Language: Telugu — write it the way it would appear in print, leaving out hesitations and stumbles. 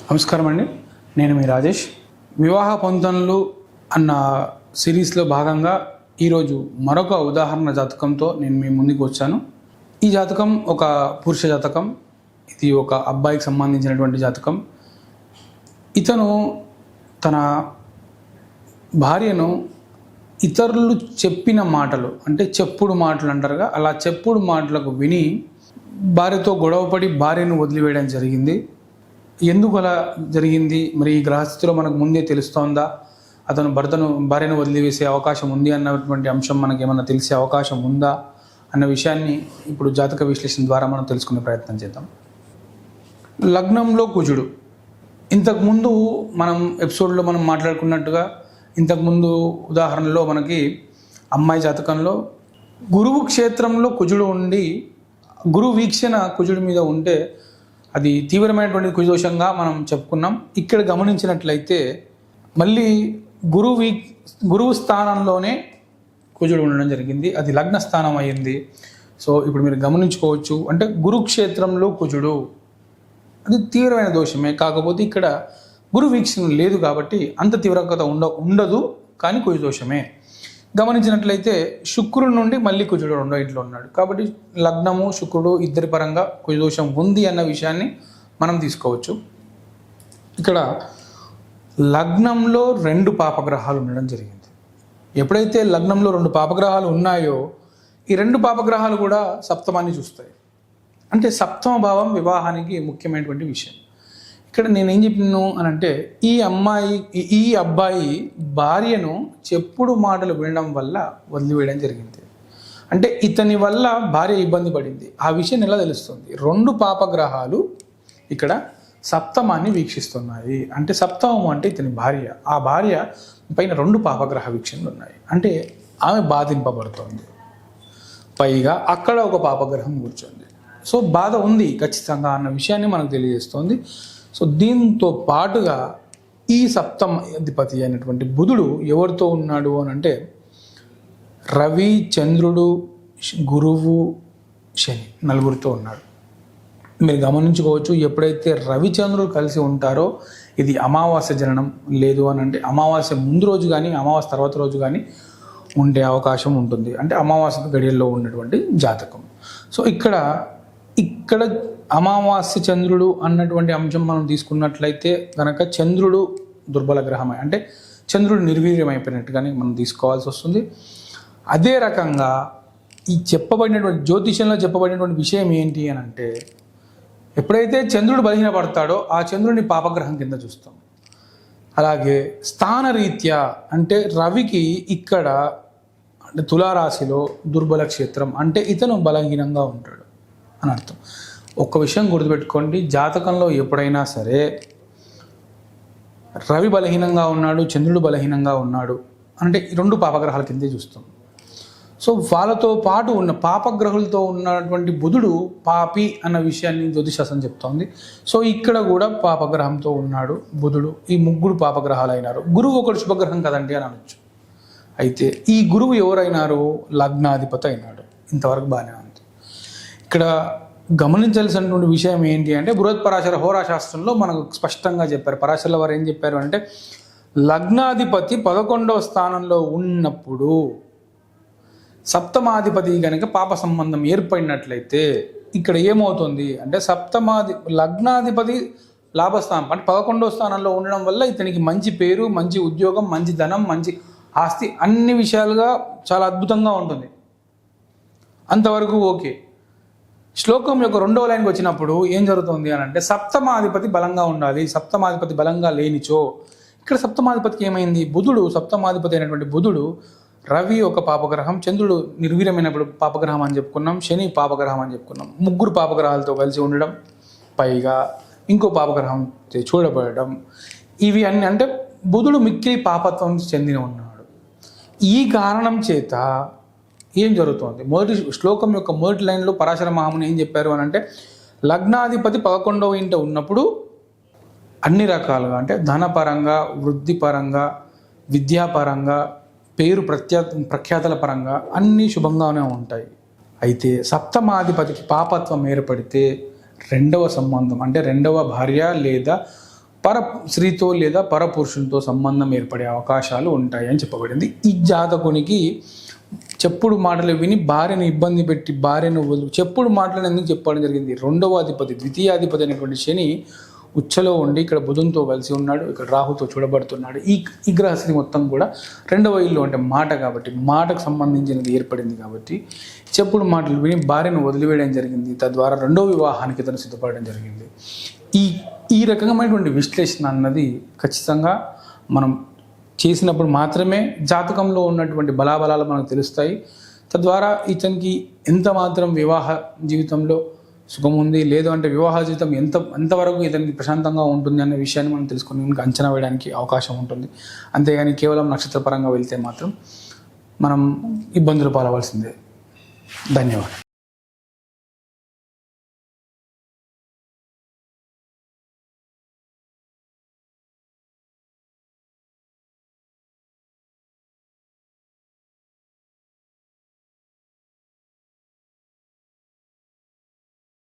నమస్కారం అండి, నేను మీ రాజేష్. వివాహ పొంతనలు అన్న సిరీస్లో భాగంగా ఈరోజు మరొక ఉదాహరణ జాతకంతో నేను మీ ముందుకు వచ్చాను. ఈ జాతకం ఒక పురుష జాతకం. ఇది ఒక అబ్బాయికి సంబంధించినటువంటి జాతకం. ఇతను తన భార్యను ఇతరులు చెప్పిన మాటలు, అంటే చెప్పుడు మాటలు అంటారుగా, అలా చెప్పుడు మాటలకు విని భార్యతో గొడవపడి భార్యను వదిలివేయడం జరిగింది. ఎందుకు అలా జరిగింది, మరి ఈ గ్రహస్థితిలో మనకు ముందే తెలుస్తోందా, అతను భార్యను వదిలివేసే అవకాశం ఉంది అన్నటువంటి అంశం మనకి ఏమన్నా తెలిసే అవకాశం ఉందా అన్న విషయాన్ని ఇప్పుడు జాతక విశ్లేషణ ద్వారా మనం తెలుసుకునే ప్రయత్నం చేద్దాం. లగ్నంలో కుజుడు. ఇంతకుముందు మనం ఎపిసోడ్లో మనం మాట్లాడుకున్నట్టుగా, ఇంతకుముందు ఉదాహరణలో మనకి అమ్మాయి జాతకంలో గురువు క్షేత్రంలో కుజుడు ఉండి గురు వీక్షణ కుజుడి మీద ఉంటే అది తీవ్రమైనటువంటి కుజదోషంగా మనం చెప్పుకున్నాం. ఇక్కడ గమనించినట్లయితే మళ్ళీ గురువు స్థానంలోనే కుజుడు ఉండడం జరిగింది. అది లగ్న స్థానం అయ్యింది. సో ఇప్పుడు మీరు గమనించుకోవచ్చు, అంటే గురుక్షేత్రంలో కుజుడు అది తీవ్రమైన దోషమే. కాకపోతే ఇక్కడ గురు వీక్షణ లేదు కాబట్టి అంత తీవ్రత ఉండదు, కానీ కుజ దోషమే. గమనించినట్లయితే శుక్రుడి నుండి మళ్ళీ కుజుడు రెండో ఇంట్లో ఉన్నాడు కాబట్టి లగ్నము శుక్రుడు ఇద్దరి పరంగా కుజదోషం ఉంది అన్న విషయాన్ని మనం తీసుకోవచ్చు. ఇక్కడ లగ్నంలో 2 పాపగ్రహాలు ఉండడం జరిగింది. ఎప్పుడైతే లగ్నంలో 2 పాపగ్రహాలు ఉన్నాయో ఈ 2 పాపగ్రహాలు కూడా సప్తమాన్ని చూస్తాయి. అంటే సప్తమ భావం వివాహానికి ముఖ్యమైనటువంటి విషయం. ఇక్కడ నేనేం చెప్పినాను అని అంటే, ఈ అబ్బాయి భార్యను చెప్పుడు మాటలు వినడం వల్ల వదిలివేయడం జరిగింది. అంటే ఇతని వల్ల భార్య ఇబ్బంది పడింది. ఆ విషయం ఎలా తెలుస్తుంది? 2 పాపగ్రహాలు ఇక్కడ సప్తమాన్ని వీక్షిస్తున్నాయి. అంటే సప్తమము అంటే ఇతని భార్య. ఆ భార్య పైన 2 పాపగ్రహ వీక్షణలు ఉన్నాయి. అంటే ఆమె బాధింపబడుతోంది. పైగా అక్కడ ఒక పాపగ్రహం కూర్చోంది. సో బాధ ఉంది ఖచ్చితంగా అన్న విషయాన్ని మనకు తెలియజేస్తోంది. సో దీంతో పాటుగా ఈ సప్తమ అధిపతి అయినటువంటి బుధుడు ఎవరితో ఉన్నాడు అని అంటే రవి, చంద్రుడు, గురువు, శని నలుగురితో ఉన్నాడు. మీరు గమనించుకోవచ్చు, ఎప్పుడైతే రవి చంద్రుడు కలిసి ఉంటారో ఇది అమావాస్య జననం. లేదు అని అంటే అమావాస్య ముందు రోజు కానీ అమావాస్య తర్వాత రోజు కానీ ఉండే అవకాశం ఉంటుంది. అంటే అమావాస్య గడియల్లో ఉన్నటువంటి జాతకం. సో ఇక్కడ అమావాస్య చంద్రుడు అన్నటువంటి అంశం మనం తీసుకున్నట్లయితే కనుక చంద్రుడు దుర్బల గ్రహమే, అంటే చంద్రుడు నిర్వీర్యమైపోయినట్టుగానే మనం తీసుకోవాల్సి వస్తుంది. అదే రకంగా ఈ చెప్పబడినటువంటి జ్యోతిషంలో చెప్పబడినటువంటి విషయం ఏంటి అని అంటే, ఎప్పుడైతే చంద్రుడు బలహీనపడతాడో ఆ చంద్రుడిని పాపగ్రహం కింద చూస్తాం. అలాగే స్థానరీత్యా అంటే రవికి ఇక్కడ అంటే తులారాశిలో దుర్బల క్షేత్రం, అంటే ఇతను బలహీనంగా ఉంటాడు అని అర్థం. ఒక్క విషయం గుర్తుపెట్టుకోండి, జాతకంలో ఎప్పుడైనా సరే రవి బలహీనంగా ఉన్నాడు, చంద్రుడు బలహీనంగా ఉన్నాడు అంటే ఈ 2 పాపగ్రహాల కిందే చూస్తాం. సో వాళ్ళతో పాటు ఉన్న పాపగ్రహులతో ఉన్నటువంటి బుధుడు పాపి అన్న విషయాన్ని జ్యోతిశాస్త్రం చెప్తోంది. సో ఇక్కడ కూడా పాపగ్రహంతో ఉన్నాడు బుధుడు. ఈ 3 పాపగ్రహాలు అయినారు. గురువు ఒకటి శుభగ్రహం కదండి అని అనొచ్చు. అయితే ఈ గురువు ఎవరైనారు? లగ్నాధిపతి అయినాడు. ఇంతవరకు బాగానే ఉంది. ఇక్కడ గమనించాల్సినటువంటి విషయం ఏంటి అంటే, బృహత్పరాశర హోరాశాస్త్రంలో మనకు స్పష్టంగా చెప్పారు. పరాశరుల వారు ఏం చెప్పారు అంటే, లగ్నాధిపతి 11వ స్థానంలో ఉన్నప్పుడు సప్తమాధిపతి కనుక పాప సంబంధం ఏర్పడినట్లయితే ఇక్కడ ఏమవుతుంది అంటే, లగ్నాధిపతి లాభస్థానం అంటే 11వ స్థానంలో ఉండడం వల్ల ఇతనికి మంచి పేరు, మంచి ఉద్యోగం, మంచి ధనం, మంచి ఆస్తి, అన్ని విషయాలుగా చాలా అద్భుతంగా ఉంటుంది. అంతవరకు ఓకే. శ్లోకం యొక్క 2వ లైన్కి వచ్చినప్పుడు ఏం జరుగుతుంది అని అంటే, సప్తమాధిపతి బలంగా ఉండాలి. సప్తమాధిపతి బలంగా లేనిచో ఇక్కడ సప్తమాధిపతికి ఏమైంది? బుధుడు, సప్తమాధిపతి అయినటువంటి బుధుడు, రవి ఒక పాపగ్రహం, చంద్రుడు నిర్వీర్యమైనప్పుడు పాపగ్రహం అని చెప్పుకున్నాం, శని పాపగ్రహం అని చెప్పుకున్నాం. 3 పాపగ్రహాలతో కలిసి ఉండడం, పైగా ఇంకో పాపగ్రహం చూడబడడం, ఇవి అన్ని అంటే బుధుడు మిక్కిలి పాపత్వం చెందిన ఉన్నాడు. ఈ కారణం చేత ఏం జరుగుతుంది? మొదటి శ్లోకం యొక్క మొదటి లైన్లో పరాశర మహాముని ఏం చెప్పారు అని అంటే, లగ్నాధిపతి 11వ ఇంట ఉన్నప్పుడు అన్ని రకాలుగా అంటే ధనపరంగా, వృద్ధిపరంగా, విద్యాపరంగా, పేరు ప్రఖ్యాతల పరంగా అన్నీ శుభంగానే ఉంటాయి. అయితే సప్తమాధిపతికి పాపత్వం ఏర్పడితే 2వ సంబంధం అంటే 2వ భార్య లేదా పర స్త్రీతో లేదా పరపురుషులతో సంబంధం ఏర్పడే అవకాశాలు ఉంటాయి అని చెప్పబడింది. ఈ జాతకునికి చెప్పుడు మాటలు విని భార్యను ఇబ్బంది పెట్టి భార్యను చెప్పుడు మాటలను ఎందుకు చెప్పడం జరిగింది? రెండవ అధిపతి ద్వితీయాధిపతి అయినటువంటి శని ఉచ్చలో ఉండి ఇక్కడ బుధంతో కలిసి ఉన్నాడు, ఇక్కడ రాహుతో చూడబడుతున్నాడు. ఈ గ్రహస్థితి మొత్తం కూడా రెండవ ఇల్లు అంటే మాట కాబట్టి మాటకు సంబంధించినది ఏర్పడింది కాబట్టి చెప్పుడు మాటలు విని భార్యను వదిలివేయడం జరిగింది. తద్వారా రెండవ వివాహానికి తను సిద్ధపడడం జరిగింది. ఈ రకమైనటువంటి విశ్లేషణ అన్నది ఖచ్చితంగా మనం చేసినప్పుడు మాత్రమే జాతకంలో ఉన్నటువంటి బలాబలాలు మనకు తెలుస్తాయి. తద్వారా ఇతనికి ఎంత మాత్రం వివాహ జీవితంలో సుఖం ఉంది, లేదు అంటే వివాహ జీవితం ఎంతవరకు ఇతనికి ప్రశాంతంగా ఉంటుంది అనే విషయాన్ని మనం తెలుసుకుని అంచనా వేయడానికి అవకాశం ఉంటుంది. అంతేగాని కేవలం నక్షత్రపరంగా వెళ్తే మాత్రం మనం ఇబ్బందులు పాలవలసిందే. ధన్యవాదాలు.